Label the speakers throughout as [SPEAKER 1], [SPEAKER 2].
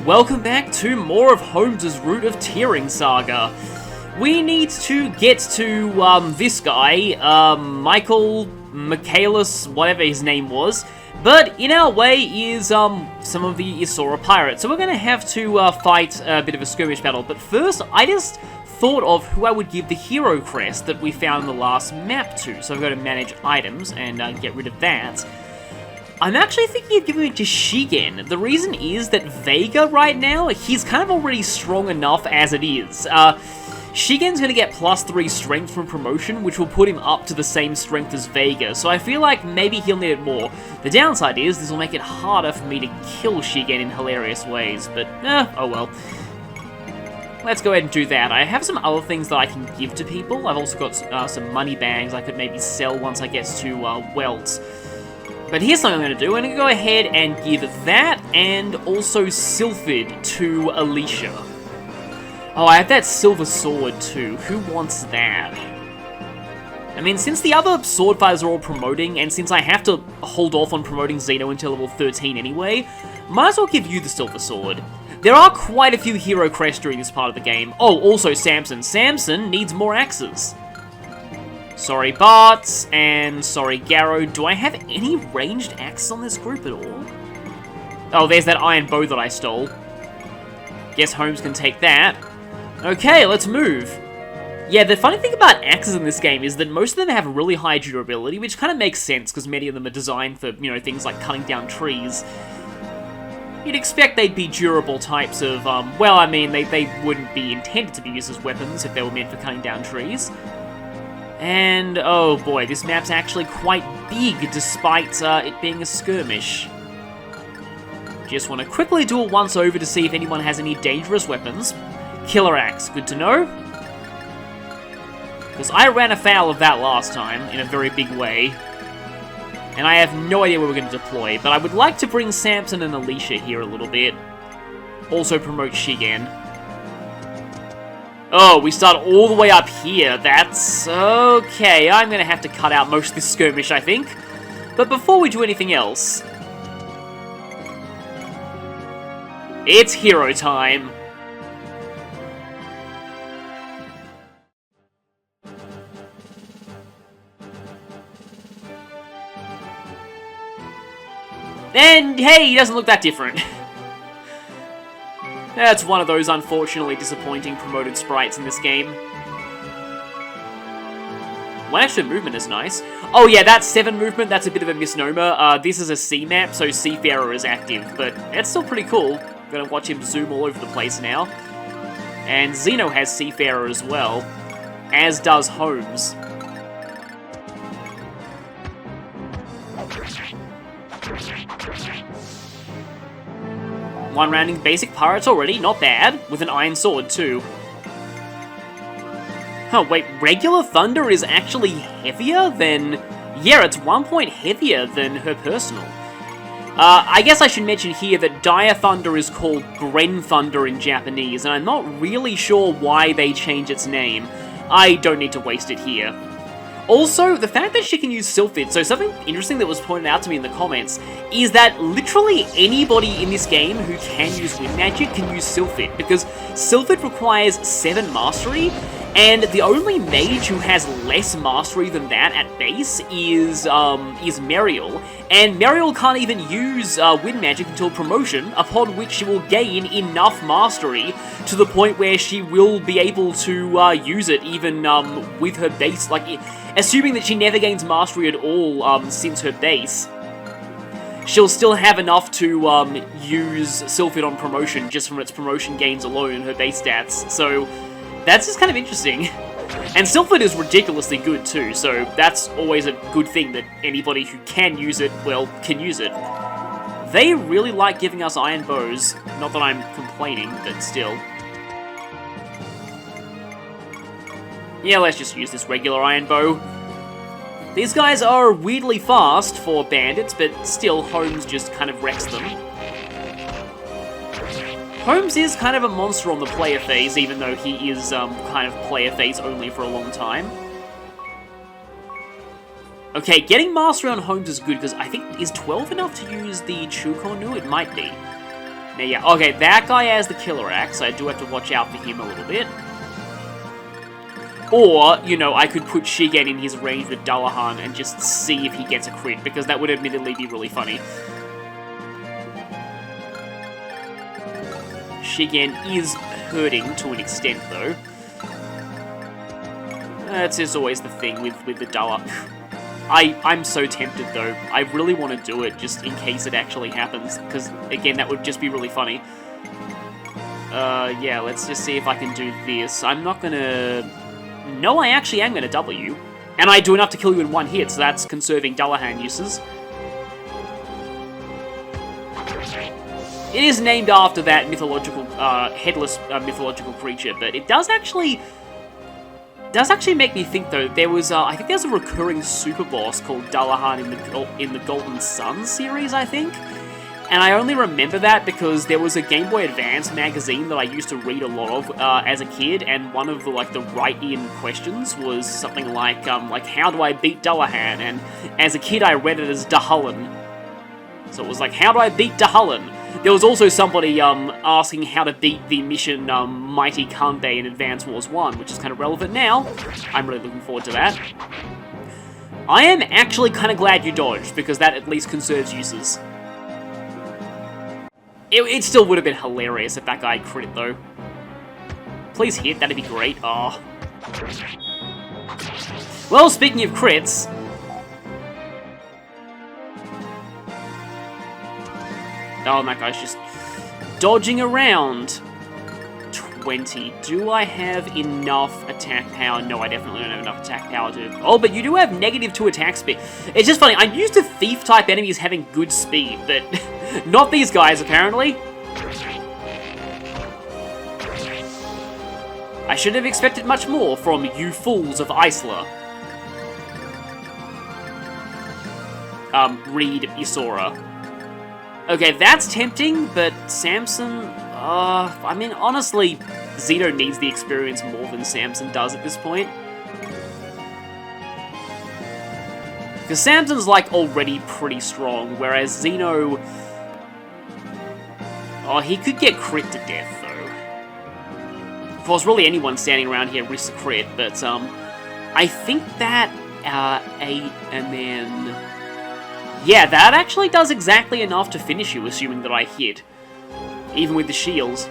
[SPEAKER 1] Welcome back to more of Holmes' Route of TearRing Saga. We need to get to, this guy, Michaelis, whatever his name was, but in our way is, some of the Isora pirates, so we're gonna have to, fight a bit of a skirmish battle, but first, I just thought of who I would give the hero crest that we found in the last map to, so I've got to manage items and, get rid of that. I'm actually thinking of giving it to Shigen. The reason is that Vega right now, he's kind of already strong enough as it is. Shigen's going to get +3 strength from promotion, which will put him up to the same strength as Vega, so I feel like maybe he'll need it more. The downside is, this will make it harder for me to kill Shigen in hilarious ways, but, oh well. Let's go ahead and do that. I have some other things that I can give to people. I've also got some money bags I could maybe sell once I get to Welt. But here's something I'm going to do. I'm going to go ahead and give that and also Sylphid to Alicia. Oh, I have that silver sword too. Who wants that? I mean, since the other sword fighters are all promoting, and since I have to hold off on promoting Xeno until level 13 anyway, might as well give you the silver sword. There are quite a few hero crests during this part of the game. Oh, also Samson. Samson needs more axes. Sorry, Bart, and sorry, Garrow. Do I have any ranged axes on this group at all? Oh, there's that iron bow that I stole. Guess Holmes can take that. Okay, let's move. Yeah, the funny thing about axes in this game is that most of them have really high durability, which kind of makes sense, because many of them are designed for, you know, things like cutting down trees. You'd expect they'd be durable types of, well, I mean, they wouldn't be intended to be used as weapons if they were meant for cutting down trees. And, oh boy, this map's actually quite big, despite it being a skirmish. Just want to quickly do a once-over to see if anyone has any dangerous weapons. Killer Axe, good to know. Because I ran afoul of that last time, in a very big way. And I have no idea where we're going to deploy, but I would like to bring Samson and Alicia here a little bit. Also promote Shigen. Oh, we start all the way up here. That's okay. I'm going to have to cut out most of this skirmish, I think. But before we do anything else, it's hero time. And hey, he doesn't look that different. That's one of those unfortunately disappointing promoted sprites in this game. One extra movement is nice. Oh yeah, that 7 movement, that's a bit of a misnomer. This is a sea map, so Seafarer is active, but it's still pretty cool. I'm gonna watch him zoom all over the place now. And Xeno has Seafarer as well, as does Holmes. One rounding basic pirates already, not bad, with an iron sword too. Oh wait, regular thunder is actually heavier than... Yeah, it's 1 point heavier than her personal. I guess I should mention here that Dire Thunder is called Gren Thunder in Japanese, and I'm not really sure why they changed its name. I don't need to waste it here. Also, the fact that she can use Sylphid, so something interesting that was pointed out to me in the comments, is that literally anybody in this game who can use Wind Magic can use Sylphid, because Sylphid requires 7 mastery, and the only mage who has less mastery than that at base is Meriel, and Meriel can't even use Wind Magic until promotion, upon which she will gain enough mastery to the point where she will be able to use it even with her base, like, assuming that she never gains mastery at all since her base. She'll still have enough to use Sylphid on promotion just from its promotion gains alone in her base stats, so that's just kind of interesting. And Sylphid is ridiculously good too, so that's always a good thing that anybody who can use it, well, can use it. They really like giving us iron bows, not that I'm complaining, but still. Yeah, let's just use this regular iron bow. These guys are weirdly fast for bandits, but still, Holmes just kind of wrecks them. Holmes is kind of a monster on the player phase, even though he is kind of player phase only for a long time. Okay, getting mastery on Holmes is good, because I think, is 12 enough to use the Chukonu? It might be. Now, yeah, okay, that guy has the killer axe, so I do have to watch out for him a little bit. Or, you know, I could put Shigen in his range with Dullahan and just see if he gets a crit, because that would admittedly be really funny. Shigen is hurting to an extent, though. That's just always the thing with the Daruc. I'm so tempted, though. I really want to do it, just in case it actually happens, because, again, that would just be really funny. Yeah, let's just see if I can do this. I'm not gonna... No, I actually am gonna W. And I do enough to kill you in one hit, so that's conserving Dullahan uses. It is named after that mythological, headless mythological creature, but it does actually make me think, though. There was, I think there's a recurring super boss called Dullahan in the Golden Sun series, I think. And I only remember that because there was a Game Boy Advance magazine that I used to read a lot of as a kid, and one of the write-in questions was something like how do I beat Dullahan? And as a kid, I read it as Dahullen. So it was like, how do I beat Dahullen? There was also somebody asking how to beat the mission Mighty Kanbei in Advance Wars 1, which is kind of relevant now. I'm really looking forward to that. I am actually kind of glad you dodged, because that at least conserves uses. It still would have been hilarious if that guy crit, though. Please hit, that'd be great. Oh. Well, speaking of crits... Oh, and that guy's just dodging around. 20. Do I have enough attack power? No, I definitely don't have enough attack power to... Oh, but you do have -2 attack speed. It's just funny, I'm used to thief-type enemies having good speed, but not these guys, apparently. I should have expected much more from you fools of Isla. Read Isora. Okay, that's tempting, but Samson... I mean, honestly, Zeno needs the experience more than Samson does at this point. Because Samson's, already pretty strong, whereas Zeno... Oh, he could get crit to death, though. Of course, really anyone standing around here risks a crit, but, I think that, 8, and then... Yeah, that actually does exactly enough to finish you, assuming that I hit. Even with the shields.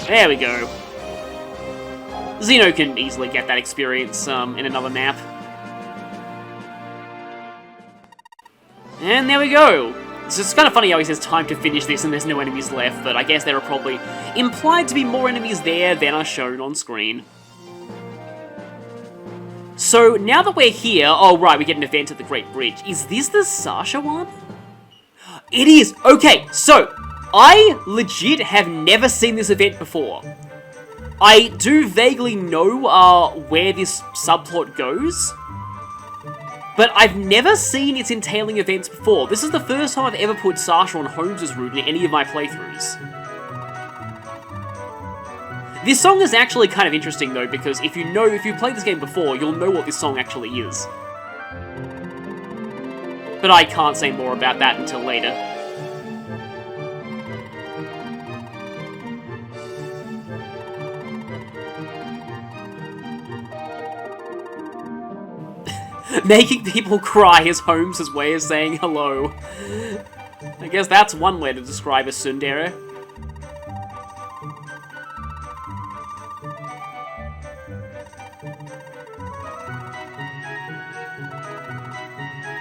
[SPEAKER 1] There we go. Zeno can easily get that experience in another map. And there we go. So it's kind of funny how he says time to finish this and there's no enemies left, but I guess there are probably implied to be more enemies there than are shown on screen. So now that we're here, oh right, we get an event at the Great Bridge. Is this the Sasha one? It is! Okay, so, I legit have never seen this event before. I do vaguely know where this subplot goes, but I've never seen its entailing events before. This is the first time I've ever put Sasha on Holmes' route in any of my playthroughs. This song is actually kind of interesting though, because if you've played this game before, you'll know what this song actually is. But I can't say more about that until later. Making people cry is Holmes' way of saying hello. I guess that's one way to describe a tsundere.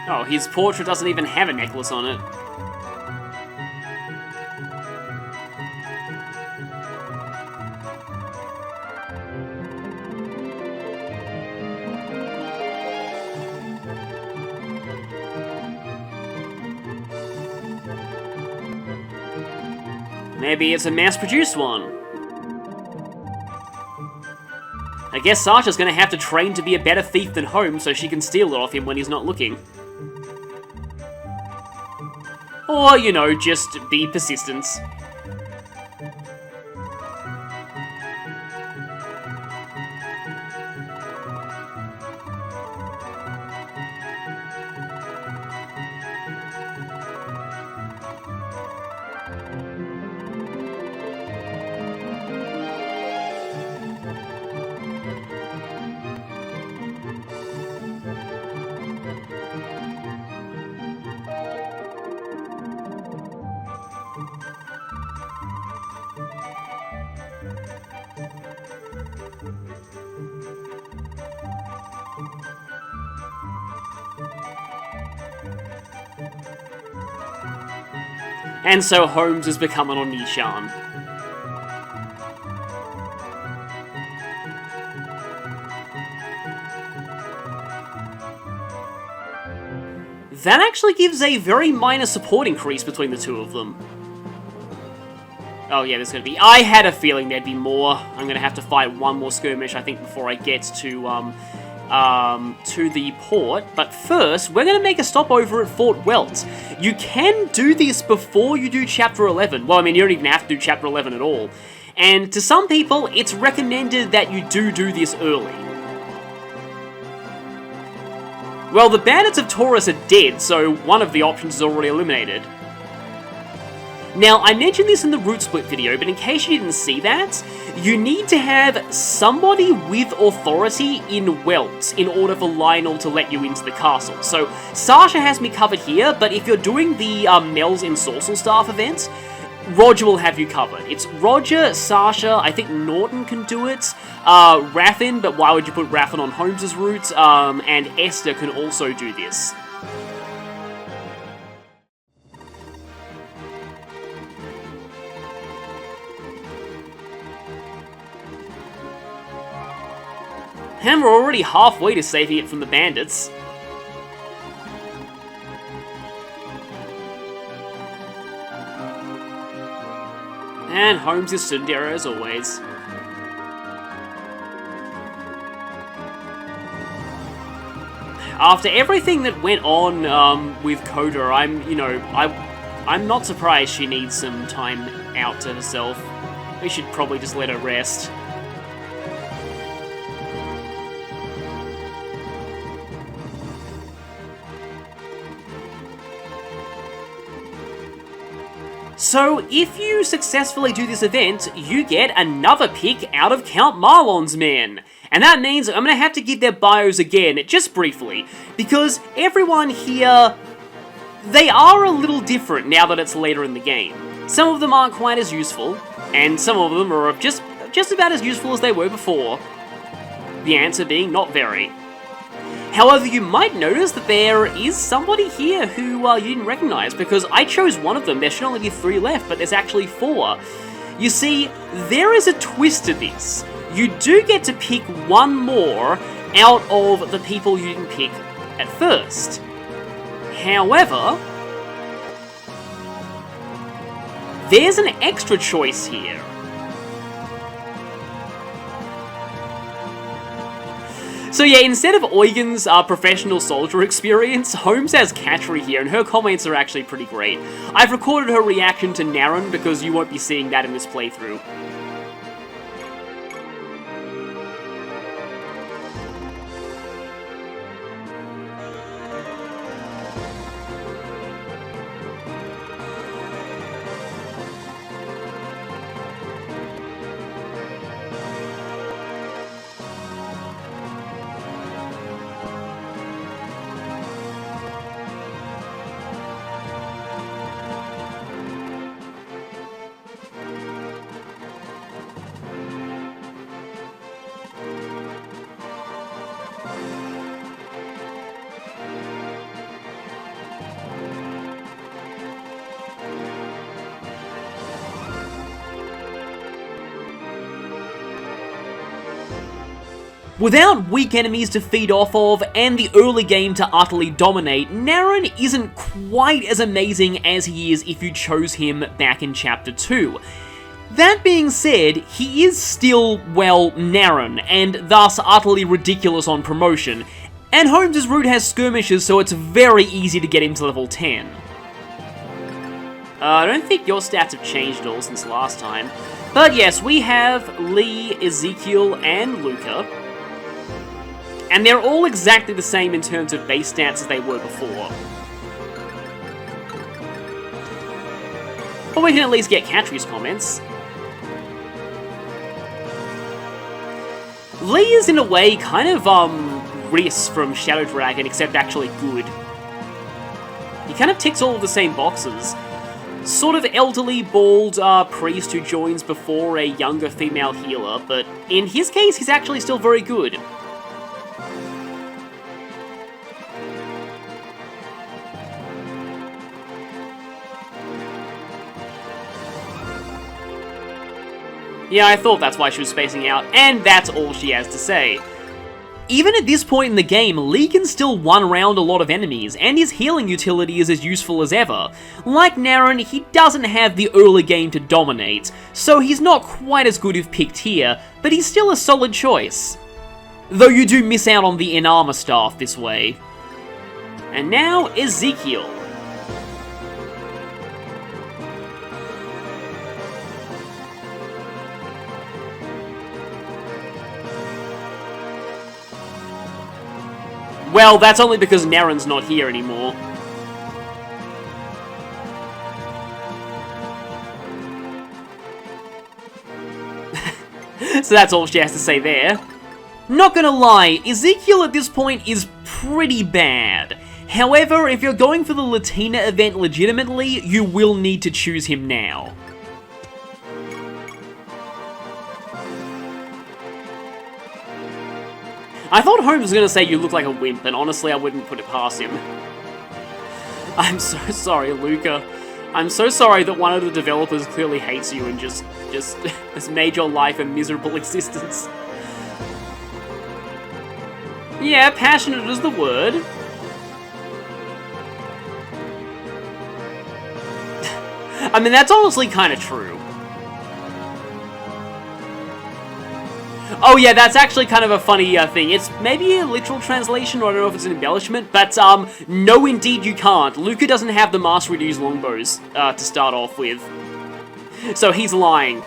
[SPEAKER 1] Oh, his portrait doesn't even have a necklace on it. Maybe it's a mass-produced one. I guess Sasha's gonna have to train to be a better thief than Holmes so she can steal it off him when he's not looking. Or, you know, just be persistent. And so Holmes has become an Onishan. That actually gives a very minor support increase between the two of them. Oh yeah, there's gonna be... I had a feeling there'd be more. I'm gonna have to fight one more skirmish, I think, before I get to the port. But first, we're gonna make a stopover at Fort Welts. You can do this before you do Chapter 11. Well, I mean, you don't even have to do Chapter 11 at all. And to some people, it's recommended that you do this early. Well, the bandits of Taurus are dead, so one of the options is already eliminated. Now, I mentioned this in the Root Split video, but in case you didn't see that, you need to have somebody with authority in Welt in order for Lionel to let you into the castle. So, Sasha has me covered here, but if you're doing the Mel's Ensorcel Staff event, Roger will have you covered. It's Roger, Sasha, I think Norton can do it, Raffin, but why would you put Raffin on Holmes' route, and Esther can also do this. And we're already halfway to saving it from the bandits. And Holmes is tsundere as always. After everything that went on with Coda, I'm not surprised she needs some time out to herself. We should probably just let her rest. So, if you successfully do this event, you get another pick out of Count Marlon's men. And that means I'm going to have to give their bios again, just briefly, because everyone here, they are a little different now that it's later in the game. Some of them aren't quite as useful, and some of them are just about as useful as they were before. The answer being not very. However, you might notice that there is somebody here who you didn't recognize, because I chose one of them. There should only be 3 left, but there's actually 4. You see, there is a twist to this. You do get to pick one more out of the people you didn't pick at first. However, there's an extra choice here. So yeah, instead of Eugen's professional soldier experience, Holmes has Katri here, and her comments are actually pretty great. I've recorded her reaction to Naren because you won't be seeing that in this playthrough. Without weak enemies to feed off of, and the early game to utterly dominate, Naren isn't quite as amazing as he is if you chose him back in Chapter 2. That being said, he is still, well, Naren, and thus utterly ridiculous on promotion, and Holmes' route has skirmishes, so it's very easy to get him to level 10. I don't think your stats have changed at all since last time. But yes, we have Lee, Ezekiel, and Luca. And they're all exactly the same in terms of base stats as they were before. But we can at least get Catri's comments. Lee is, in a way, kind of, Rhys from Shadow Dragon, except actually good. He kind of ticks all of the same boxes. Sort of elderly, bald priest who joins before a younger female healer, but in his case, he's actually still very good. Yeah, I thought that's why she was spacing out, and that's all she has to say. Even at this point in the game, Lee can still one-round a lot of enemies, and his healing utility is as useful as ever. Like Naren, he doesn't have the early game to dominate, so he's not quite as good if picked here, but he's still a solid choice. Though you do miss out on the in-armor staff this way. And now, Ezekiel. Well, that's only because Naren's not here anymore. So that's all she has to say there. Not gonna lie, Ezekiel at this point is pretty bad. However, if you're going for the Latina event legitimately, you will need to choose him now. I thought Holmes was going to say you look like a wimp, and honestly I wouldn't put it past him. I'm so sorry, Luca. I'm so sorry that one of the developers clearly hates you and just has made your life a miserable existence. Yeah, passionate is the word. I mean, that's honestly kind of true. Oh yeah, that's actually kind of a funny thing. It's maybe a literal translation, or I don't know if it's an embellishment, but no indeed you can't. Luca doesn't have the mastery to use longbows to start off with. So he's lying.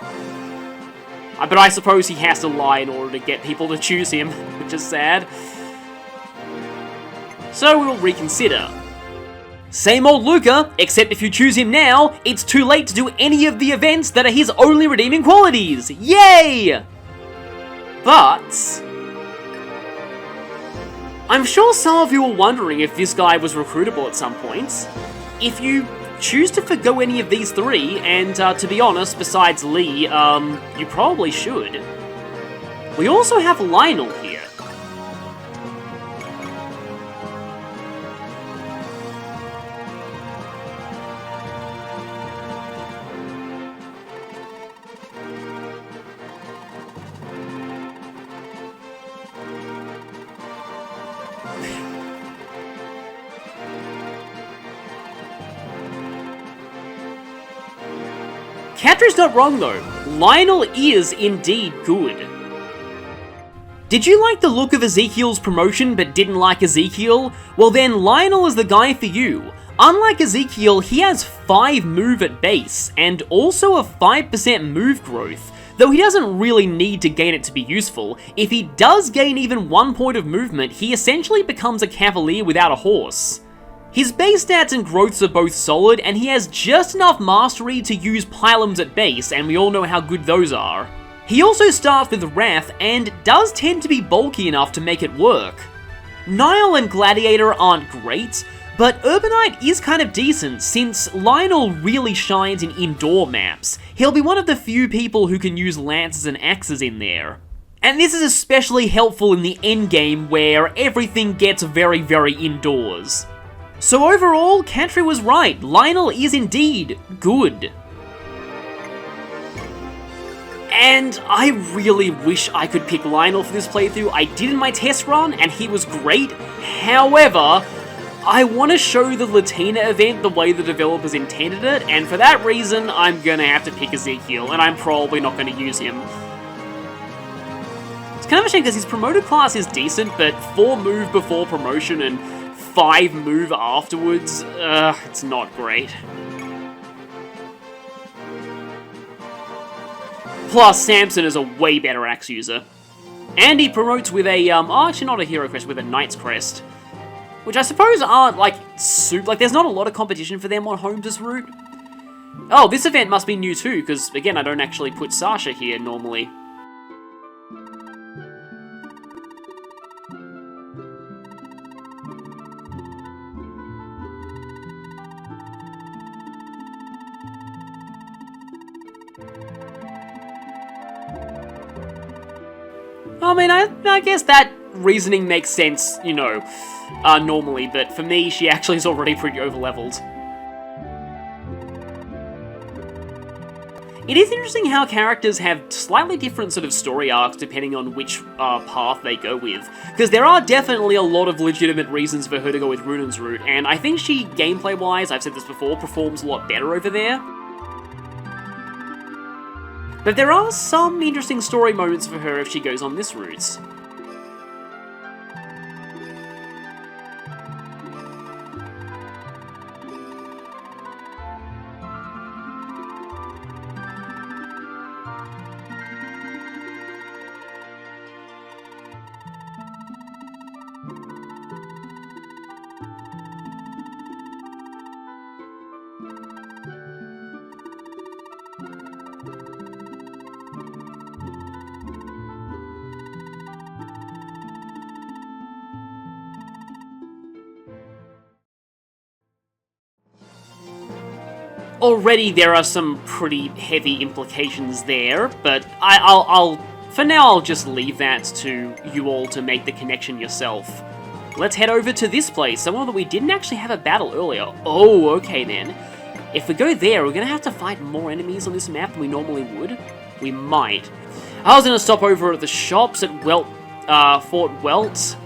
[SPEAKER 1] But I suppose he has to lie in order to get people to choose him, which is sad. So we'll reconsider. Same old Luca, except if you choose him now, it's too late to do any of the events that are his only redeeming qualities. Yay! But I'm sure some of you are wondering if this guy was recruitable at some point. If you choose to forgo any of these three, and to be honest, besides Lee, you probably should. We also have Lionel here. Catri's not wrong though. Lionel is indeed good. Did you like the look of Ezekiel's promotion but didn't like Ezekiel? Well then, Lionel is the guy for you. Unlike Ezekiel, he has 5 move at base, and also a 5% move growth. Though he doesn't really need to gain it to be useful, if he does gain even 1 point of movement, he essentially becomes a cavalier without a horse. His base stats and growths are both solid, and he has just enough mastery to use pylons at base, and we all know how good those are. He also starts with Wrath, and does tend to be bulky enough to make it work. Nile and Gladiator aren't great, but Urbanite is kind of decent, since Lionel really shines in indoor maps. He'll be one of the few people who can use lances and axes in there. And this is especially helpful in the endgame, where everything gets very, very indoors. So overall, Catri was right. Lionel is indeed good. And I really wish I could pick Lionel for this playthrough. I did in my test run, and he was great. However, I want to show the Latina event the way the developers intended it, and for that reason, I'm gonna have to pick Ezekiel, and I'm probably not gonna use him. It's kind of a shame because his promoted class is decent, but 4 move before promotion and 5 move afterwards, it's not great. Plus, Samson is a way better axe user. And he promotes with a, actually not a hero crest, with a knight's crest. Which I suppose aren't, like, there's not a lot of competition for them on Holmes' route. Oh, this event must be new too, because, again, I don't actually put Sasha here normally. I mean, I guess that reasoning makes sense, you know, normally, but for me, she actually is already pretty over-leveled. It is interesting how characters have slightly different sort of story arcs depending on which path they go with, because there are definitely a lot of legitimate reasons for her to go with Runan's route, and I think she, gameplay-wise, I've said this before, performs a lot better over there. But there are some interesting story moments for her if she goes on this route. Already there are some pretty heavy implications there, but for now I'll just leave that to you all to make the connection yourself. Let's head over to this place, somewhere that we didn't actually have a battle earlier. Oh, okay then. If we go there, we're gonna have to fight more enemies on this map than we normally would. We might. I was gonna stop over at the shops at Fort Welts.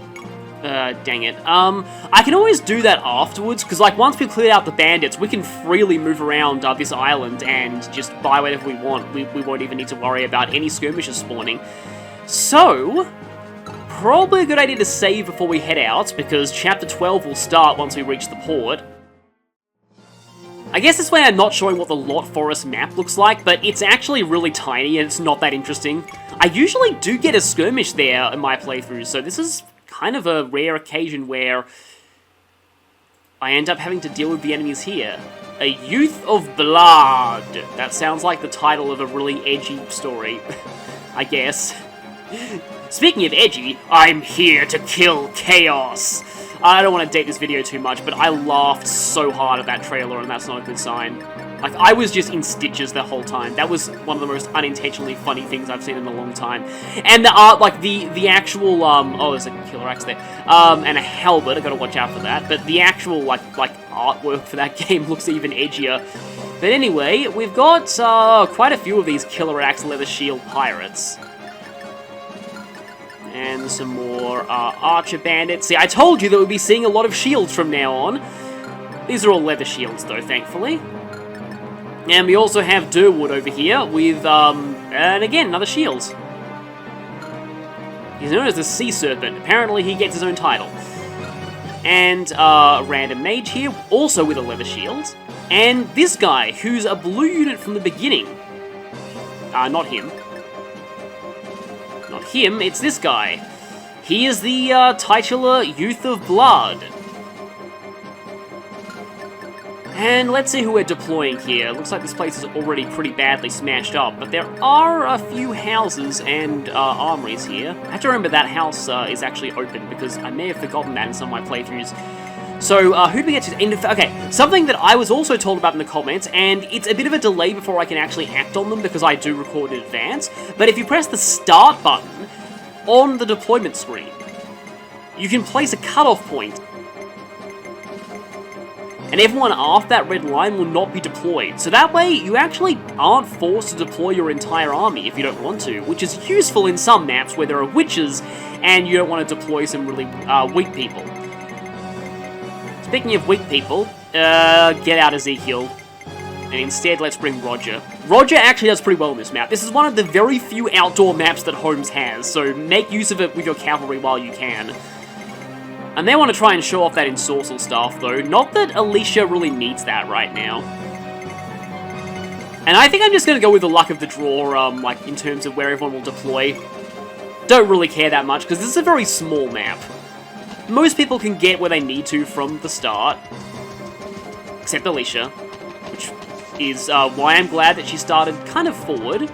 [SPEAKER 1] Dang it. I can always do that afterwards, because, like, once we've cleared out the bandits, we can freely move around this island and just buy whatever we want. We won't even need to worry about any skirmishes spawning. So, probably a good idea to save before we head out, because Chapter 12 will start once we reach the port. I guess this way I'm not showing what the Lot Forest map looks like, but it's actually really tiny and it's not that interesting. I usually do get a skirmish there in my playthroughs, so this is kind of a rare occasion where I end up having to deal with the enemies here. A Youth of Blood. That sounds like the title of a really edgy story, I guess. Speaking of edgy, I'm here to kill chaos. I don't want to date this video too much, but I laughed so hard at that trailer, and that's not a good sign. Like, I was just in stitches the whole time. That was one of the most unintentionally funny things I've seen in a long time. And the art, like, the actual, oh, there's a killer axe there. And a halberd, I gotta watch out for that. But the actual, like artwork for that game looks even edgier. But anyway, we've got, quite a few of these killer axe leather shield pirates. And some more, archer bandits. See, I told you that we'd be seeing a lot of shields from now on. These are all leather shields, though, thankfully. And we also have Durwood over here with, and again, another shield. He's known as the Sea Serpent. Apparently he gets his own title. And, a random mage here, also with a leather shield. And this guy, who's a blue unit from the beginning. Not him. Not him, it's this guy. He is the, titular Youth of Blood. And let's see who we're deploying here. Looks like this place is already pretty badly smashed up, but there are a few houses and armories here. I have to remember that house is actually open, because I may have forgotten that in some of my playthroughs. So, who do we get to... Okay, something that I was also told about in the comments, and it's a bit of a delay before I can actually act on them, because I do record in advance, but if you press the start button on the deployment screen, you can place a cutoff point. And everyone after that red line will not be deployed. So that way, you actually aren't forced to deploy your entire army if you don't want to, which is useful in some maps where there are witches and you don't want to deploy some really weak people. Speaking of weak people, get out Ezekiel. And instead, let's bring Roger. Roger actually does pretty well in this map. This is one of the very few outdoor maps that Holmes has, so make use of it with your cavalry while you can. And they want to try and show off that ensorcel stuff, though. Not that Alicia really needs that right now. And I think I'm just going to go with the luck of the draw, like, in terms of where everyone will deploy. Don't really care that much, because this is a very small map. Most people can get where they need to from the start. Except Alicia, which is why I'm glad that she started kind of forward.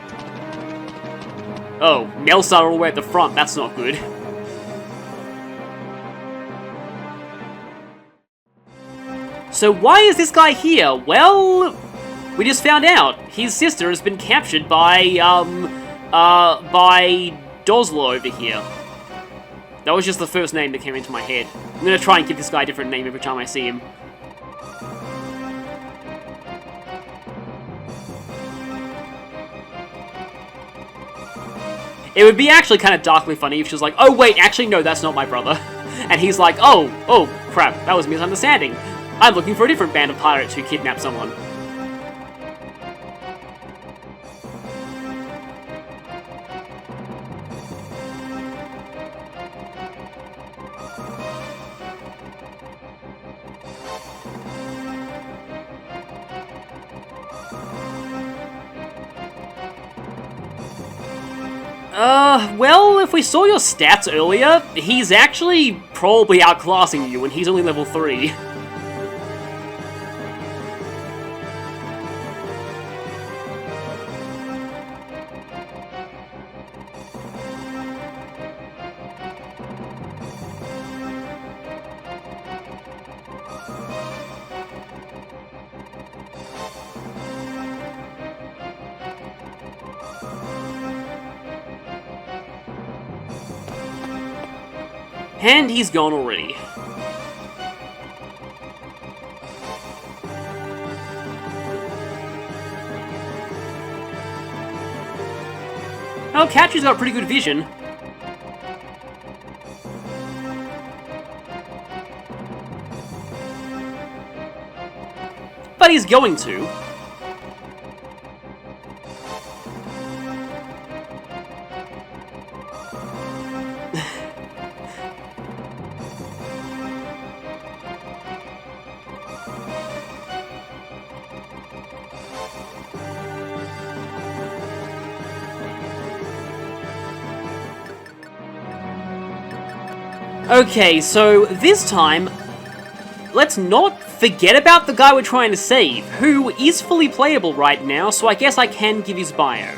[SPEAKER 1] Oh, Mel started all the way at the front. That's not good. So why is this guy here? Well, we just found out. His sister has been captured by Doslo over here. That was just the first name that came into my head. I'm gonna try and give this guy a different name every time I see him. It would be actually kind of darkly funny if she was like, oh wait, actually no, that's not my brother. And he's like, oh crap, that was a misunderstanding. I'm looking for a different band of pirates who kidnapped someone. Well, if we saw your stats earlier, he's actually probably outclassing you, and he's only level 3. And he's gone already. Oh, Catcher's got pretty good vision. But he's going to. Okay, so this time, let's not forget about the guy we're trying to save, who is fully playable right now, so I guess I can give his bio.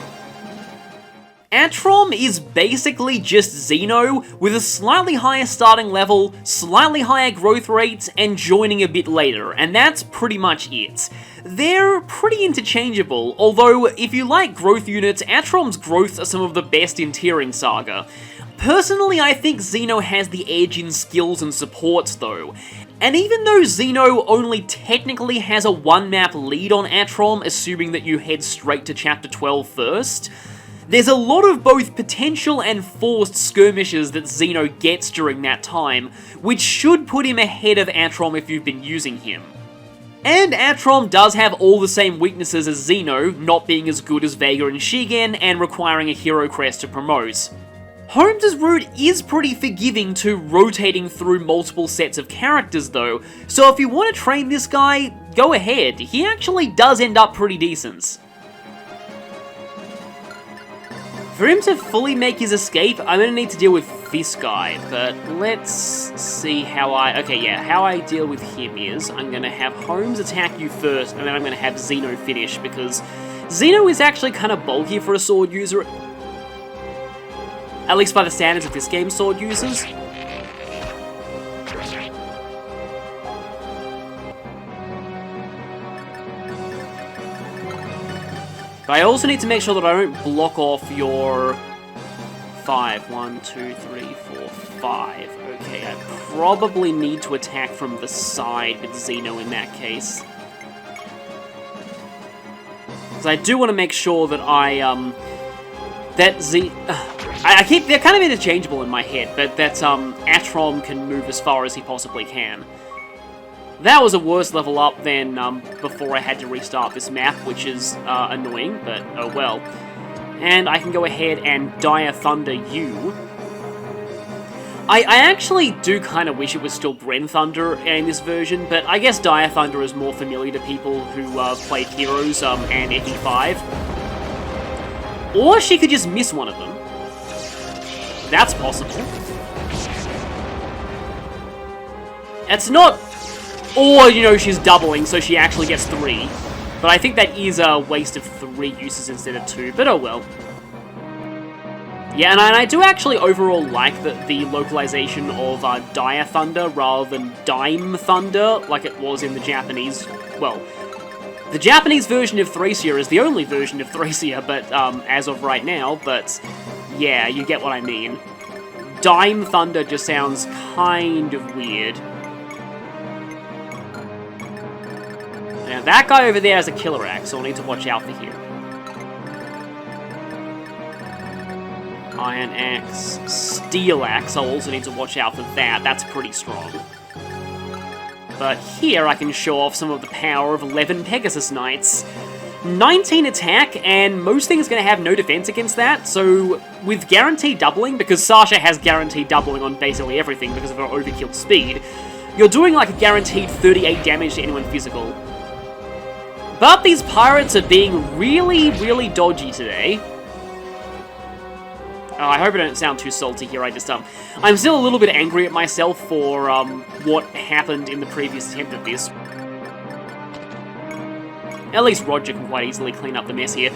[SPEAKER 1] Atrom is basically just Xeno, with a slightly higher starting level, slightly higher growth rates, and joining a bit later, and that's pretty much it. They're pretty interchangeable, although if you like growth units, Atrom's growths are some of the best in TearRing Saga. Personally, I think Xeno has the edge in skills and supports though, and even though Xeno only technically has a 1-map lead on Atrom, assuming that you head straight to Chapter 12 first, there's a lot of both potential and forced skirmishes that Xeno gets during that time, which should put him ahead of Atrom if you've been using him. And Atrom does have all the same weaknesses as Xeno, not being as good as Vega and Shigen, and requiring a hero crest to promote. Holmes' route is pretty forgiving to rotating through multiple sets of characters though, so if you want to train this guy, go ahead, he actually does end up pretty decent. For him to fully make his escape, I'm going to need to deal with this guy, but let's see how I deal with him is, I'm going to have Holmes attack you first, and then I'm going to have Xeno finish, because Xeno is actually kind of bulky for a sword user, at least by the standards of this game's sword users. But I also need to make sure that I don't block off your 5. 1, 2, 3, 4, 5. Okay, I probably need to attack from the side with Xeno in that case. Because I do want to make sure that they're kind of interchangeable in my head, but that Atrom can move as far as he possibly can. That was a worse level up than before I had to restart this map, which is annoying, but oh well. And I can go ahead and Dire Thunder you. I actually do kind of wish it was still Bren Thunder in this version, but I guess Dire Thunder is more familiar to people who played Heroes and FE5. Or she could just miss one of them. That's possible. It's not... Or, you know, she's doubling, so she actually gets 3. But I think that is a waste of 3 uses instead of 2, but oh well. Yeah, and I do actually overall like the localization of Dire Thunder rather than Dime Thunder, like it was in the Japanese. Well, the Japanese version of Thracia is the only version of Thracia, but as of right now, but yeah, you get what I mean. Dime Thunder just sounds kind of weird. Now, that guy over there has a killer axe, so I'll need to watch out for him. Iron Axe, Steel Axe, I'll also need to watch out for that. That's pretty strong. But here I can show off some of the power of 11 Pegasus Knights. 19 attack, and most things going to have no defense against that, so with guaranteed doubling, because Sasha has guaranteed doubling on basically everything because of her overkill speed, you're doing like a guaranteed 38 damage to anyone physical. But these pirates are being really, really dodgy today. I hope I don't sound too salty here, I'm still a little bit angry at myself for, what happened in the previous attempt at this. At least Roger can quite easily clean up the mess here.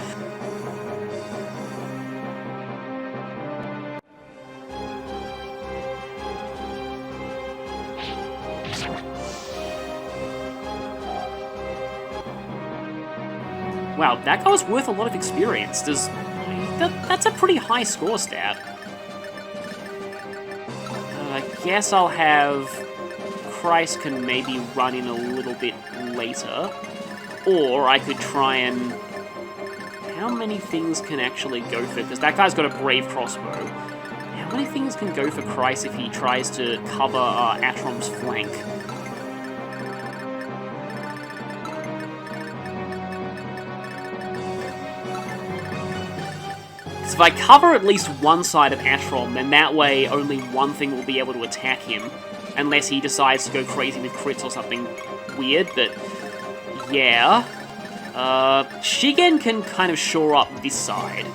[SPEAKER 1] Wow, that guy was worth a lot of experience. That's a pretty high score stat. I guess I'll have... Christ can maybe run in a little bit later. Or I could try and... How many things can actually go for... Because that guy's got a brave crossbow. How many things can go for Christ if he tries to cover Atrom's flank? If I cover at least one side of Atrom, then that way only one thing will be able to attack him. Unless he decides to go crazy with crits or something weird, but... Yeah. Shigen can kind of shore up this side.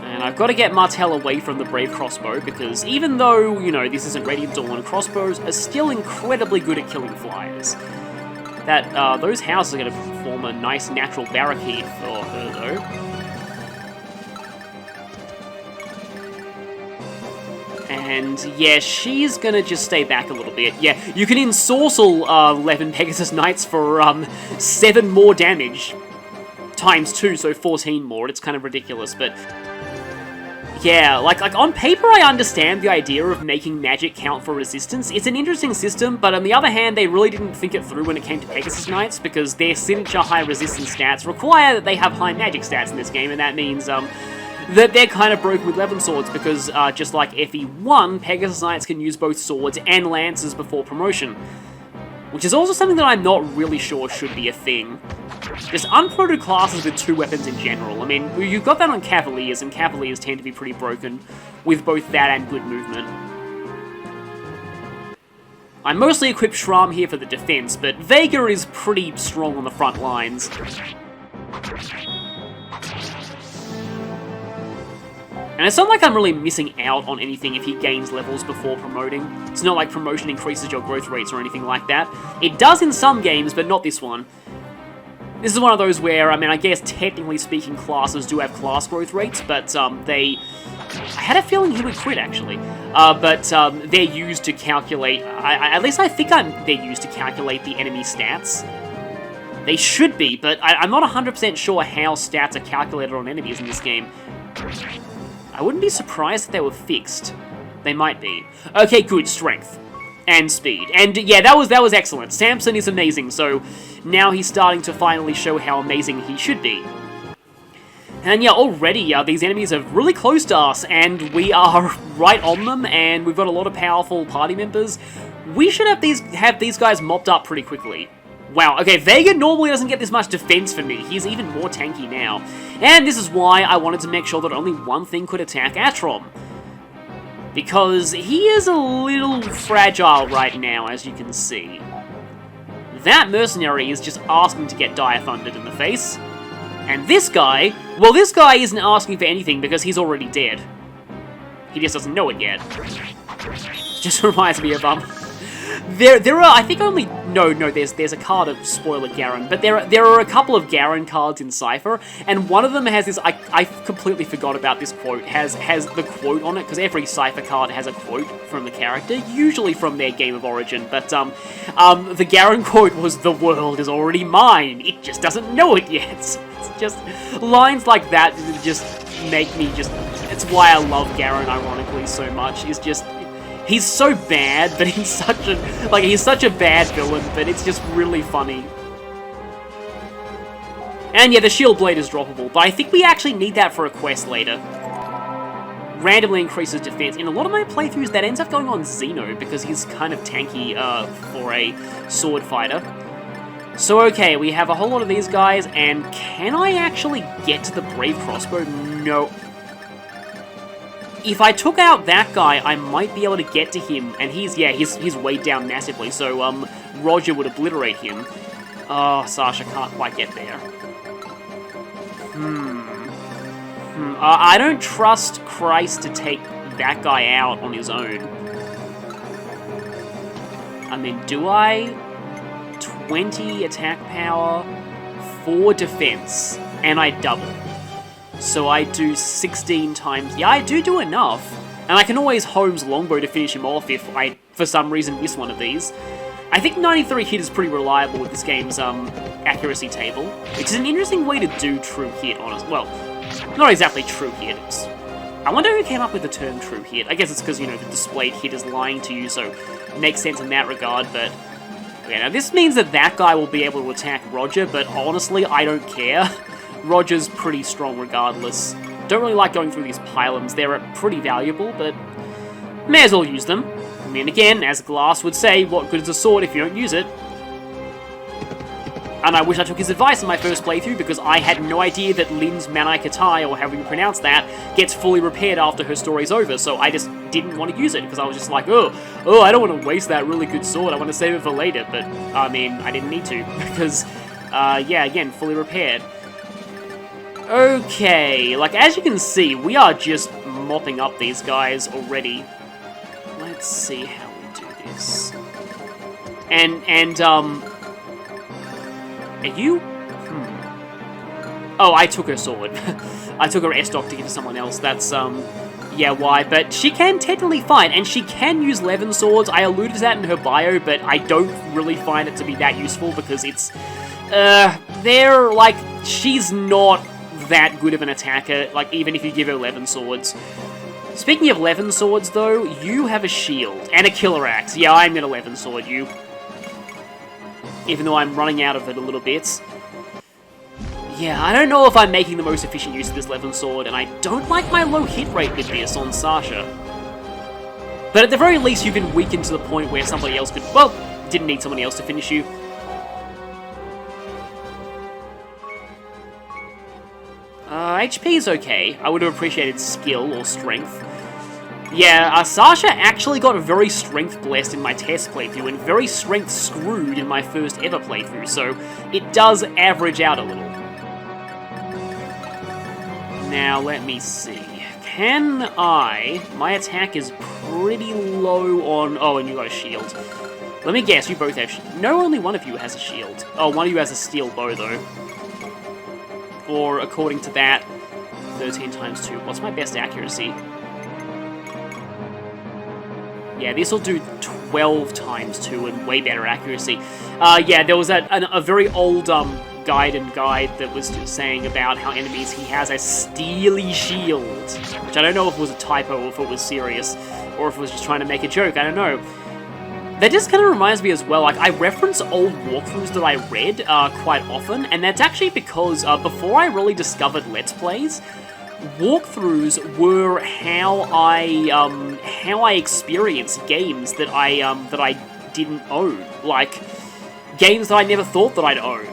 [SPEAKER 1] And I've got to get Martel away from the Brave Crossbow, because even though, you know, this isn't Radiant Dawn, crossbows are still incredibly good at killing flyers. Those houses are going to form a nice natural barricade for her, though. And, yeah, she's going to just stay back a little bit. Yeah, you can ensorcel 11 Pegasus Knights for 7 more damage. Times 2, so 14 more. It's kind of ridiculous, but... Yeah, like on paper I understand the idea of making magic count for resistance. It's an interesting system, but on the other hand, they really didn't think it through when it came to Pegasus Knights, because their signature high resistance stats require that they have high magic stats in this game, and that means that they're kind of broken with 11 swords, because just like FE1, Pegasus Knights can use both swords and lances before promotion. Which is also something that I'm not really sure should be a thing. Just unpromoted classes with 2 weapons in general. I mean, you've got that on Cavaliers, and Cavaliers tend to be pretty broken with both that and good movement. I mostly equip Shram here for the defense, but Vega is pretty strong on the front lines. And it's not like I'm really missing out on anything if he gains levels before promoting. It's not like promotion increases your growth rates or anything like that. It does in some games, but not this one. This is one of those where, I mean, I guess technically speaking classes do have class growth rates, but I had a feeling he would crit, actually. But they're used to calculate... at least I think they're used to calculate the enemy stats. They should be, but I'm not 100% sure how stats are calculated on enemies in this game. I wouldn't be surprised if they were fixed. They might be. Okay, good. Strength. And speed. And yeah, that was excellent. Samson is amazing, so now he's starting to finally show how amazing he should be. And yeah, already these enemies are really close to us, and we are right on them, and we've got a lot of powerful party members. We should have these guys mopped up pretty quickly. Wow, okay, Vega normally doesn't get this much defense from me. He's even more tanky now. And this is why I wanted to make sure that only one thing could attack Atrom. Because he is a little fragile right now, as you can see. That mercenary is just asking to get Dire Thundered in the face. And this guy, well, this guy isn't asking for anything because he's already dead. He just doesn't know it yet. Just reminds me of, there are, I think, only No, there's a card of Spoiler Garen, but there are a couple of Garen cards in Cypher, and one of them has this, I completely forgot about this quote, has the quote on it, because every Cypher card has a quote from the character, usually from their game of origin, but the Garen quote was, "The world is already mine, it just doesn't know it yet." It's just, lines like that just make me just, it's why I love Garen, ironically, so much, is just, he's so bad, but he's such a bad villain, but it's just really funny. And yeah, the Shield Blade is droppable, but I think we actually need that for a quest later. Randomly increases defense. In a lot of my playthroughs, that ends up going on Xeno, because he's kind of tanky for a sword fighter. So okay, we have a whole lot of these guys, and can I actually get to the Brave Crossbow? No. If I took out that guy, I might be able to get to him, and he's weighed down massively, so Roger would obliterate him. Oh, Sasha can't quite get there. I don't trust Christ to take that guy out on his own. I mean, do I? 20 attack power, 4 defense, and I double. So I do 16 times. Yeah, I do enough. And I can always Holmes Longbow to finish him off if I, for some reason, miss one of these. I think 93 hit is pretty reliable with this game's accuracy table, which is an interesting way to do true hit, honestly. Well, not exactly true hit. I wonder who came up with the term true hit. I guess it's because, you know, the displayed hit is lying to you, so it makes sense in that regard, but... Okay, now this means that that guy will be able to attack Roger, but honestly, I don't care. Roger's pretty strong regardless. Don't really like going through these pylons. They're pretty valuable, but may as well use them. I mean, again, as Glass would say, what good is a sword if you don't use it? And I wish I took his advice in my first playthrough, because I had no idea that Lynn's Manai Katai, or however you pronounce that, gets fully repaired after her story's over, so I just didn't want to use it, because I was just like, oh, I don't want to waste that really good sword, I want to save it for later, but, I mean, I didn't need to, because, yeah, again, fully repaired. Okay, like, as you can see, we are just mopping up these guys already. Let's see how we do this. Are you? Oh, I took her sword. I took her S-Dock to give to someone else. That's, yeah, why? But she can technically fight, and she can use Levin swords. I alluded to that in her bio, but I don't really find it to be that useful, because it's, they're, like, she's not that good of an attacker, like, even if you give her Levin swords. Speaking of Levin swords, though, you have a shield, and a killer axe. Yeah, I'm gonna Levin sword you. Even though I'm running out of it a little bit. Yeah, I don't know if I'm making the most efficient use of this Levin sword, and I don't like my low hit rate with this on Sasha. But at the very least, you've been weakened to the point where somebody else could, well, didn't need somebody else to finish you. HP is okay. I would have appreciated skill or strength. Yeah, Sasha actually got very strength blessed in my test playthrough, and very strength screwed in my first ever playthrough, so it does average out a little. Now, let me see. Can I... My attack is pretty low on... Oh, and you got a shield. Let me guess, you both have... No, only one of you has a shield. Oh, one of you has a steel bow, though. Or, according to that, 13 times 2. What's my best accuracy? Yeah, this will do 12 times 2 and way better accuracy. Yeah, there was a very old guide that was saying about how enemies, he has a steely shield. Which I don't know if it was a typo or if it was serious. Or if it was just trying to make a joke, I don't know. That just kind of reminds me as well, like, I reference old walkthroughs that I read quite often, and that's actually because before I really discovered Let's Plays, walkthroughs were how I experienced games that I didn't own, like games that I never thought that I'd own.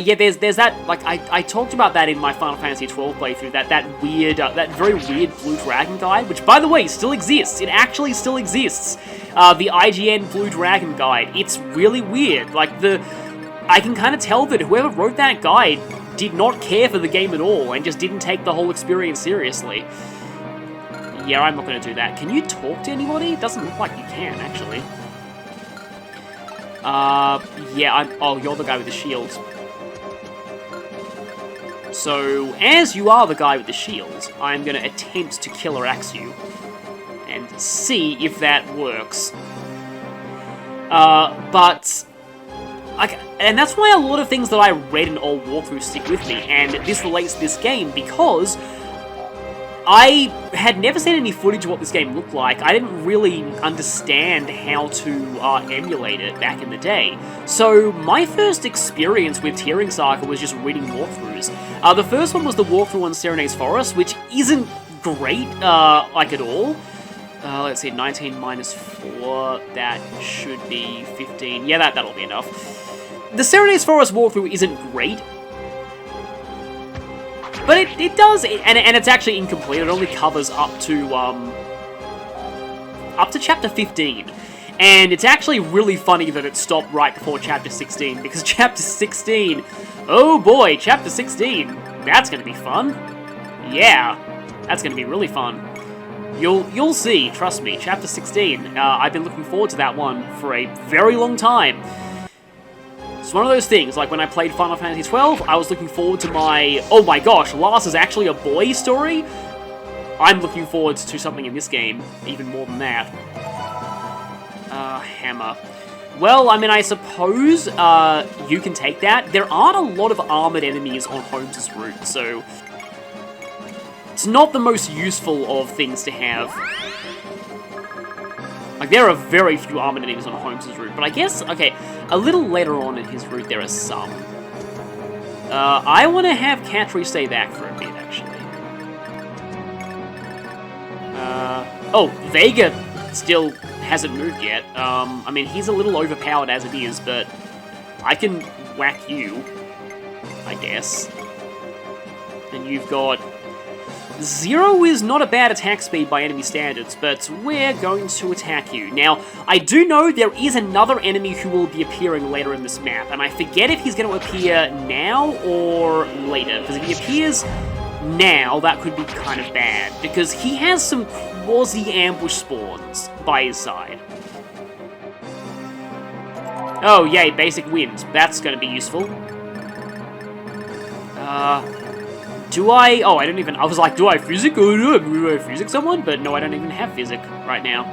[SPEAKER 1] Yeah, there's that, like, I talked about that in my Final Fantasy XII playthrough, that very weird Blue Dragon guide, which, by the way, still exists. It actually still exists. The IGN Blue Dragon guide. It's really weird. Like, I can kind of tell that whoever wrote that guide did not care for the game at all, and just didn't take the whole experience seriously. Yeah, I'm not going to do that. Can you talk to anybody? It doesn't look like you can, actually. Yeah, oh, you're the guy with the shield. So, as you are the guy with the shield, I'm going to attempt to killer axe you. And see if that works. And that's why a lot of things that I read in old walkthroughs stick with me, and this relates to this game, because I had never seen any footage of what this game looked like. I didn't really understand how to emulate it back in the day. So my first experience with TearRing Saga was just reading walkthroughs. The first one was the walkthrough on Serenade's Forest, which isn't great, like at all. Let's see, 19 minus 4, that should be 15. Yeah, that'll be enough. The Serenade's Forest walkthrough isn't great, but it does, and it's actually incomplete. It only covers up to chapter 15. And it's actually really funny that it stopped right before chapter 16, because chapter 16, oh boy, chapter 16, that's gonna be fun. Yeah, that's gonna be really fun. You'll see, trust me, chapter 16, I've been looking forward to that one for a very long time. It's one of those things, like when I played Final Fantasy XII, I was looking forward to my, oh my gosh, Lars is actually a boy story? I'm looking forward to something in this game, even more than that. Hammer. Well, I mean, I suppose you can take that. There aren't a lot of armored enemies on Holmes' route, so it's not the most useful of things to have. Like, there are very few armored enemies on Holmes' route, but I guess, okay, a little later on in his route there are some. I want to have Katri stay back for a bit, actually. Oh, Vega still hasn't moved yet. I mean, he's a little overpowered as it is, but I can whack you, I guess. And you've got... 0 is not a bad attack speed by enemy standards, but we're going to attack you. Now, I do know there is another enemy who will be appearing later in this map, and I forget if he's going to appear now or later, because if he appears now, that could be kind of bad, because he has some quasi-ambush spawns by his side. Oh, yay, basic wind. That's going to be useful. Do I... Oh, I don't even... I was like, do I physic? Or do I physic someone? But no, I don't even have physic right now.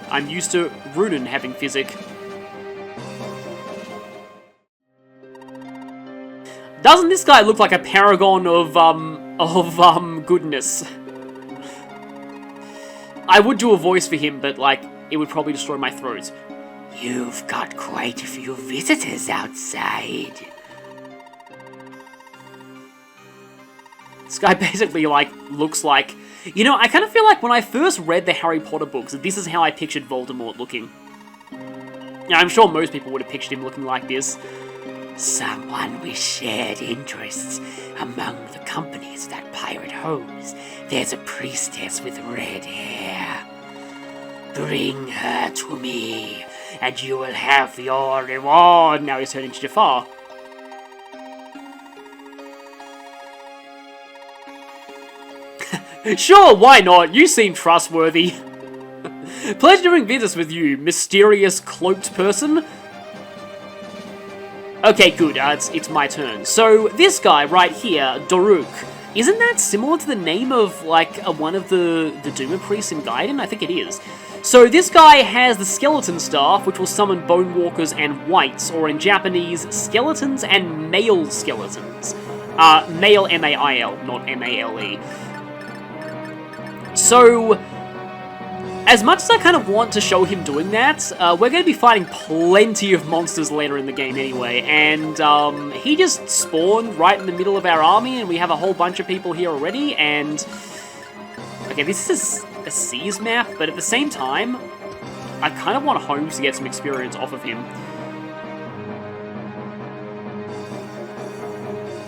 [SPEAKER 1] I'm used to Runen having physic. Doesn't this guy look like a paragon of goodness? I would do a voice for him, but, like, it would probably destroy my throat. You've got quite a few visitors outside. This guy basically, like, looks like... You know, I kind of feel like when I first read the Harry Potter books, this is how I pictured Voldemort looking. Now, I'm sure most people would have pictured him looking like this. Someone with shared interests among the companies of that pirate hose. There's a priestess with red hair. Bring her to me, and you will have your reward. Now he's turning to Jafar. Sure, why not? You seem trustworthy. Pleasure doing business with you, mysterious cloaked person. Okay, good, it's my turn. So, this guy right here, Daruc, isn't that similar to the name of, like, one of the Duma priests in Gaiden? I think it is. So, this guy has the skeleton staff, which will summon bone walkers and wights, or in Japanese, skeletons and male skeletons. Male, M-A-I-L, not M-A-L-E. So, as much as I kind of want to show him doing that, we're going to be fighting plenty of monsters later in the game anyway, and he just spawned right in the middle of our army, and we have a whole bunch of people here already, and... Okay, this is a Seas map, but at the same time, I kind of want Holmes to get some experience off of him.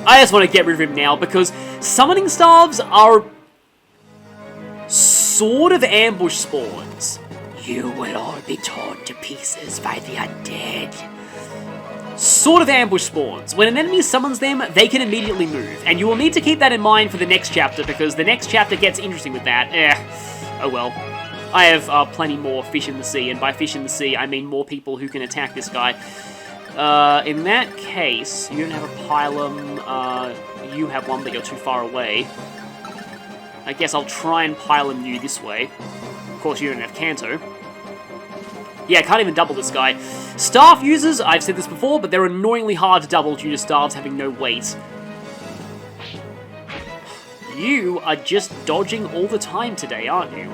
[SPEAKER 1] I just want to get rid of him now, because summoning staves are... sort of ambush spawns. You will all be torn to pieces by the undead. Sort of ambush spawns. When an enemy summons them, they can immediately move, and you will need to keep that in mind for the next chapter, because the next chapter gets interesting with that. Oh well. I have plenty more fish in the sea, and by fish in the sea, I mean more people who can attack this guy. In that case, you don't have a pylum, you have one, but you're too far away. I guess I'll try and pylum you this way. Of course, you don't have Kanto. Yeah, I can't even double this guy. Staff users, I've said this before, but they're annoyingly hard to double due to staffs having no weight. You are just dodging all the time today, aren't you?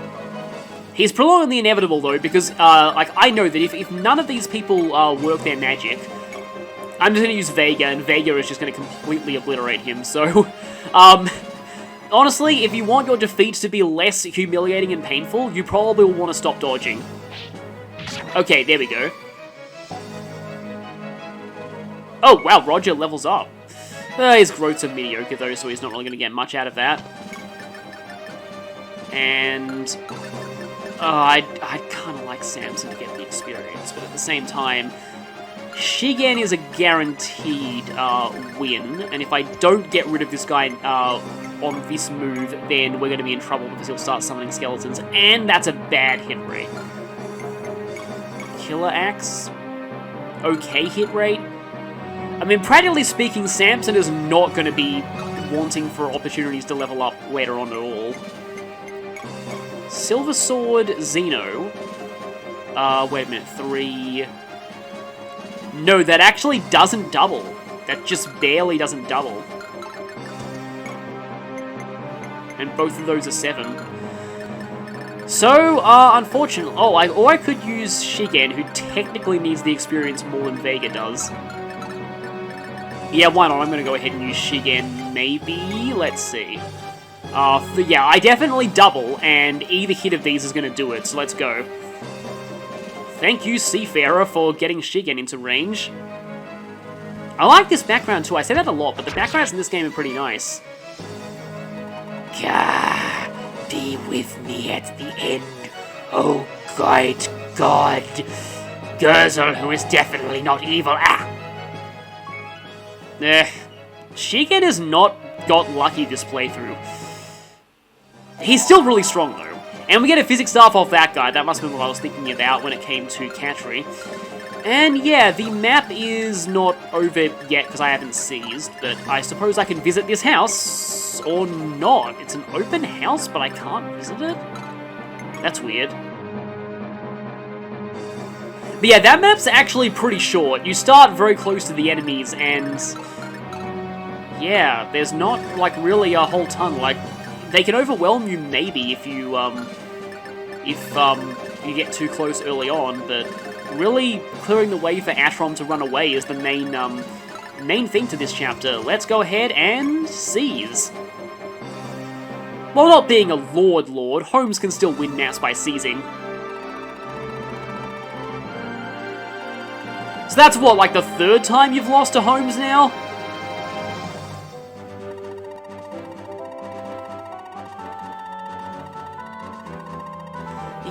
[SPEAKER 1] He's prolonging the inevitable, though, because, like, I know that if none of these people work their magic, I'm just going to use Vega, and Vega is just going to completely obliterate him, so, honestly, if you want your defeats to be less humiliating and painful, you probably will want to stop dodging. Okay, there we go. Oh, wow, Roger levels up. His growths are mediocre, though, so he's not really going to get much out of that. And I'd kind of like Samson to get the experience, but at the same time, Shigen is a guaranteed win, and if I don't get rid of this guy on this move, then we're going to be in trouble because he'll start summoning skeletons, and that's a bad hit rate. Killer Axe? Okay hit rate? I mean, practically speaking, Samson is not going to be wanting for opportunities to level up later on at all. Silver Sword, Zeno. Wait a minute, 3... No, that actually doesn't double. That just barely doesn't double. And both of those are 7. So, unfortunately... Oh, or I could use Shigen, who technically needs the experience more than Vega does. Yeah, why not? I'm going to go ahead and use Shigen, maybe? Let's see. Yeah, I definitely double, and either hit of these is going to do it, so let's go. Thank you, Seafarer, for getting Shigen into range. I like this background too, I say that a lot, but the backgrounds in this game are pretty nice. Gah, be with me at the end, oh great God. Gurzel, who is definitely not evil, Shigen has not got lucky this playthrough. He's still really strong, though. And we get a physics staff off that guy. That must have been what I was thinking about when it came to Catry. And yeah, the map is not over yet because I haven't seized, but I suppose I can visit this house, or not. It's an open house, but I can't visit it? That's weird. But yeah, that map's actually pretty short. You start very close to the enemies, and yeah, there's not, like, really a whole ton. Like, they can overwhelm you maybe if you get too close early on, but really clearing the way for Atrom to run away is the main thing to this chapter. Let's go ahead and seize. While not being a Lord, Holmes can still win maps by seizing. So that's what, like the 3rd time you've lost to Holmes now?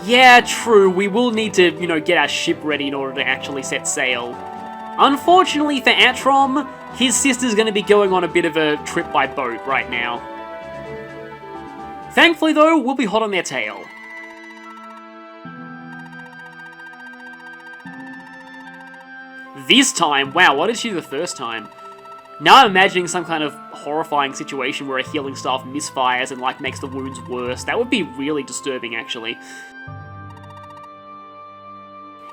[SPEAKER 1] Yeah, true, we will need to, you know, get our ship ready in order to actually set sail. Unfortunately for Atrom, his sister's going to be going on a bit of a trip by boat right now. Thankfully though, we'll be hot on their tail. This time, wow, what did she do the first time? Now I'm imagining some kind of horrifying situation where a healing staff misfires and, like, makes the wounds worse. That would be really disturbing, actually.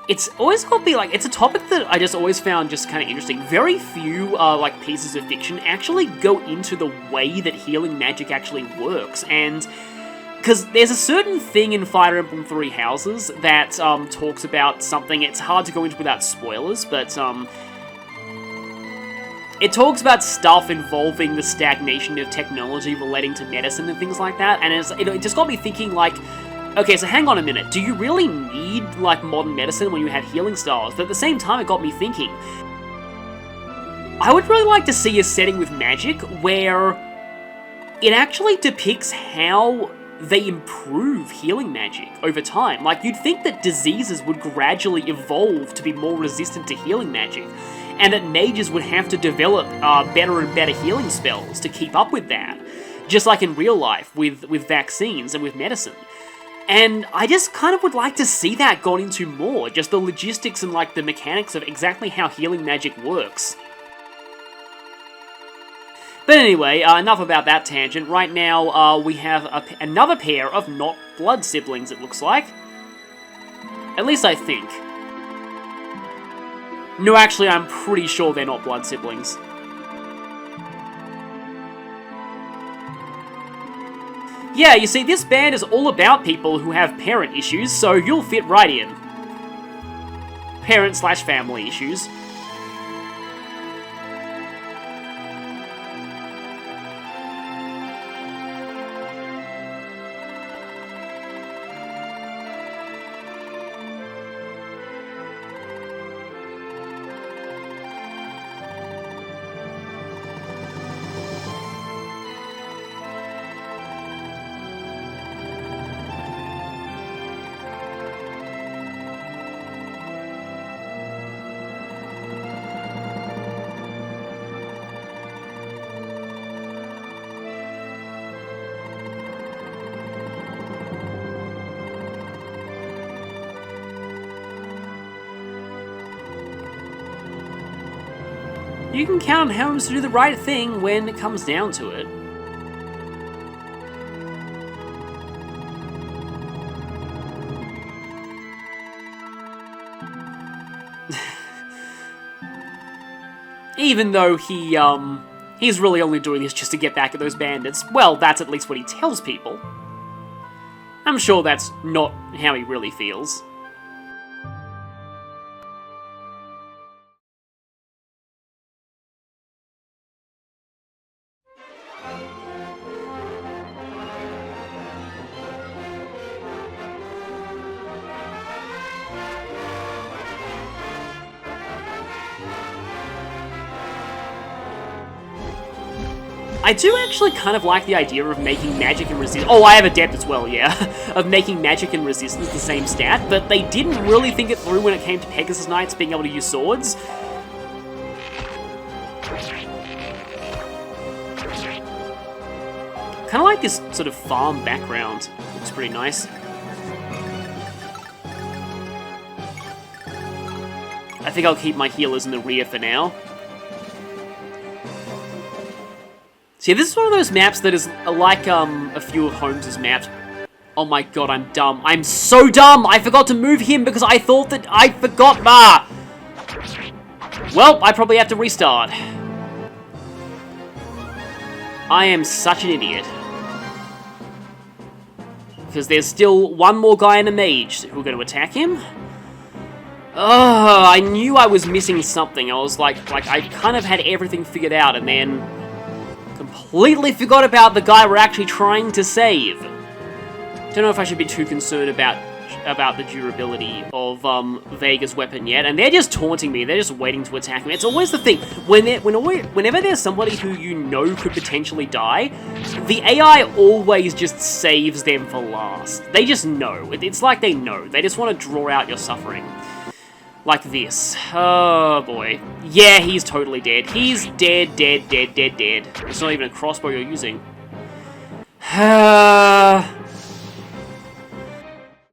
[SPEAKER 1] It's always got to be, like, it's a topic that I just always found just kind of interesting. Very few, like, pieces of fiction actually go into the way that healing magic actually works, and because there's a certain thing in Fire Emblem Three Houses that talks about something, it's hard to go into without spoilers, but it talks about stuff involving the stagnation of technology relating to medicine and things like that, and it just got me thinking, like, okay, so hang on a minute, do you really need, like, modern medicine when you have healing styles? But at the same time, it got me thinking, I would really like to see a setting with magic where it actually depicts how they improve healing magic over time. Like, you'd think that diseases would gradually evolve to be more resistant to healing magic, and that mages would have to develop better and better healing spells to keep up with that, just like in real life with vaccines and with medicine. And I just kind of would like to see that gone into more, just the logistics and like the mechanics of exactly how healing magic works. But anyway, enough about that tangent. Right now, we have another pair of not blood siblings, it looks like. At least I think. No, actually, I'm pretty sure they're not blood siblings. Yeah, you see, this band is all about people who have parent issues, so you'll fit right in. Parent/family issues. You can count on Helms to do the right thing when it comes down to it. Even though he's really only doing this just to get back at those bandits. Well, that's at least what he tells people. I'm sure that's not how he really feels. I do actually kind of like the idea of making magic and resistance. Oh, I have adept as well, yeah. Of making magic and resistance the same stat, but they didn't really think it through when it came to Pegasus Knights being able to use swords. Kind of like this sort of farm background. Looks pretty nice. I think I'll keep my healers in the rear for now. See, this is one of those maps that is like a few of Holmes' maps. Oh my god, I'm dumb. I'm so dumb! I forgot to move him because I thought that I forgot. Well, I probably have to restart. I am such an idiot. Because there's still one more guy and a mage who are going to attack him. Oh, I knew I was missing something. I was like I kind of had everything figured out and then completely forgot about the guy we're actually trying to save. Don't know if I should be too concerned about the durability of Vega's weapon yet, and they're just taunting me. They're just waiting to attack me. It's always the thing whenever there's somebody who you know could potentially die, the AI always just saves them for last. They just know. It's like they know. They just want to draw out your suffering. Like this. Oh, boy. Yeah, he's totally dead. He's dead, dead, dead, dead, dead. It's not even a crossbow you're using.